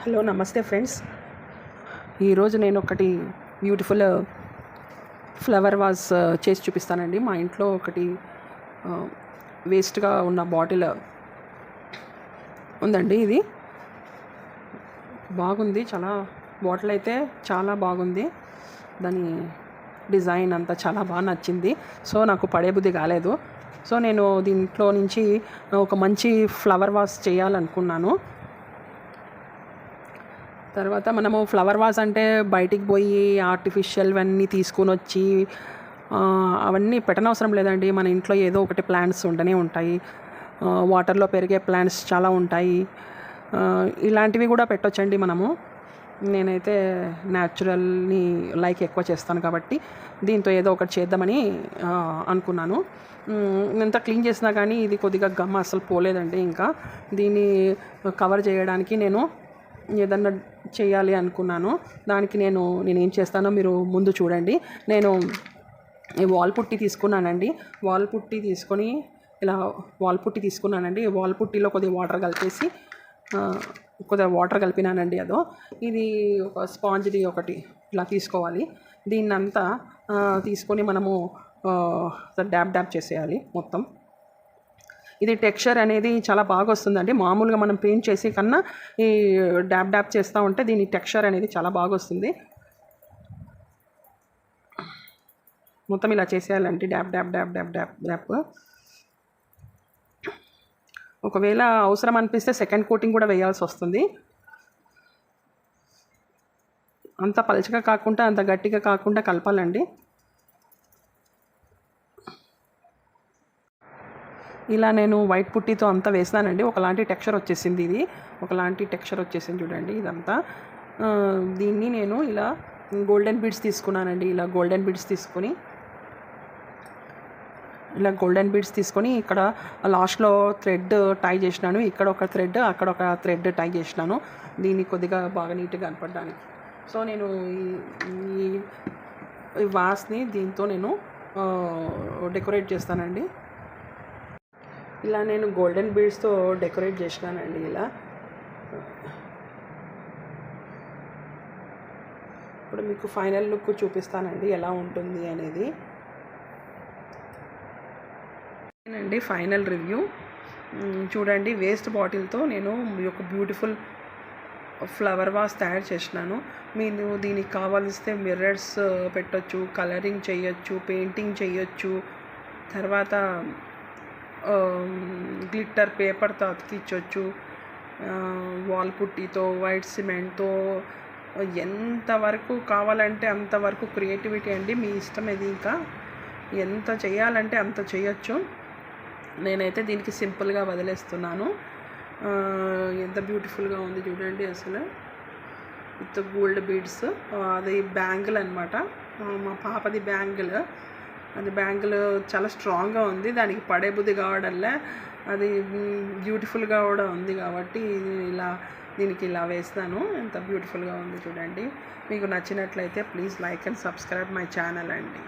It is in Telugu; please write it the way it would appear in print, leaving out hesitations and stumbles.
హలో నమస్తే ఫ్రెండ్స్. ఈరోజు నేను ఒకటి బ్యూటిఫుల్ ఫ్లవర్ వాజ్ చేసి చూపిస్తానండి. మా ఇంట్లో ఒకటి వేస్ట్గా ఉన్న బాటిల్ ఉందండి. ఇది బాగుంది, చాలా బాటిల్ అయితే చాలా బాగుంది. దాని డిజైన్ అంతా చాలా బాగా నచ్చింది. సో నాకు పడేబుద్ధి కాలేదు. సో నేను దీంట్లో నుంచి ఒక మంచి ఫ్లవర్ వాజ్ చేయాలనుకున్నాను. తర్వాత మనము ఫ్లవర్ వాజ్ అంటే బయటికి పోయి ఆర్టిఫిషియల్ అన్నీ తీసుకొని వచ్చి అవన్నీ పెట్టనవసరం లేదండి. మన ఇంట్లో ఏదో ఒకటి ప్లాంట్స్ ఉండనే ఉంటాయి. వాటర్లో పెరిగే ప్లాంట్స్ చాలా ఉంటాయి. ఇలాంటివి కూడా పెట్టొచ్చండి మనము. నేనైతే న్యాచురల్ని ఎక్కువ చేస్తాను కాబట్టి దీంతో ఏదో ఒకటి చేద్దామని అనుకున్నాను. ఎంత క్లీన్ చేసినా కానీ ఇది కొద్దిగా గమ్ అసలు పోలేదండి. ఇంకా దీన్ని కవర్ చేయడానికి నేను ఏదన్నా చేయాలి అనుకున్నాను. దానికి నేను ఏం చేస్తానో మీరు ముందు చూడండి. నేను ఈ వాల్ పుట్టి తీసుకున్నానండి. వాల్ పుట్టి తీసుకున్నానండి. వాల్ పుట్టిలో కొద్దిగా వాటర్ కలిపేసి కొద్దిగా వాటర్ కలిపినానండి. ఇది ఒక స్పాంజ్ది ఒకటి ఇలా తీసుకోవాలి. దీన్నంతా తీసుకొని మనము డ్యాబ్ చేసేయాలి మొత్తం. ఇది టెక్స్చర్ అనేది చాలా బాగా వస్తుందండి. మామూలుగా మనం పెయింట్ చేసే కన్నా ఈ డ్యాబ్ చేస్తూ ఉంటే దీని టెక్స్చర్ అనేది చాలా బాగా వస్తుంది. మొత్తం ఇలా చేసేయాలండి. డ్యాబ్. ఒకవేళ అవసరం అనిపిస్తే సెకండ్ కోటింగ్ కూడా వేయాల్సి వస్తుంది. అంత పలచగా కాకుండా అంత గట్టిగా కాకుండా కలపాలండి. ఇలా నేను వైట్ పుట్టితో అంతా వేసానండి. ఒకలాంటి టెక్స్చర్ వచ్చేసింది. చూడండి ఇదంతా. దీన్ని నేను ఇలా గోల్డెన్ బీడ్స్ తీసుకున్నానండి. ఇలా గోల్డెన్ బీడ్స్ తీసుకొని ఇక్కడ లాస్ట్లో థ్రెడ్ టై చేసినాను. ఇక్కడ ఒక థ్రెడ్, అక్కడ ఒక థ్రెడ్ టై చేసినాను. దీన్ని కొద్దిగా బాగా నీట్గా కనపడడానికి. సో నేను ఈ వాస్ని దీంతో నేను డెకరేట్ చేస్తానండి. ఇలా నేను గోల్డెన్ బీడ్స్తో డెకరేట్ చేసినానండి. ఇలా ఇప్పుడు మీకు ఫైనల్ లుక్ చూపిస్తానండి ఎలా ఉంటుంది అనేది. అండి ఫైనల్ రివ్యూ చూడండి. వేస్ట్ బాటిల్తో నేను ఒక బ్యూటిఫుల్ ఫ్లవర్ వాజ్ తయారు చేసినాను. మీరు దీనికి కావాల్సితే మిర్రర్స్ పెట్టొచ్చు, కలరింగ్ చేయొచ్చు, పెయింటింగ్ చేయొచ్చు. తర్వాత గ్లిట్టర్ పేపర్తో అతికించవచ్చు. వాల్ పుట్టితో, వైట్ సిమెంట్తో ఎంతవరకు కావాలంటే అంతవరకు క్రియేటివిటీ అండి. మీ ఇష్టం. ఇది ఇంకా ఎంత చేయాలంటే అంత చేయొచ్చు. నేనైతే దీనికి సింపుల్గా వదిలేస్తున్నాను. ఎంత బ్యూటిఫుల్గా ఉంది చూడండి. అసలు విత్ గోల్డ్ బీడ్స్. అది బ్యాంగిల్ అనమాట. మా పాపది బ్యాంగిల్. అది బ్యాంగిల్ చాలా స్ట్రాంగ్గా ఉంది. దానికి పడే బుద్ధి కావడంలే. అది బ్యూటిఫుల్గా కూడా ఉంది కాబట్టి దీనికి ఇలా వేస్తాను. ఎంత బ్యూటిఫుల్గా ఉంది చూడండి. మీకు నచ్చినట్లయితే please like and subscribe my channel అండి.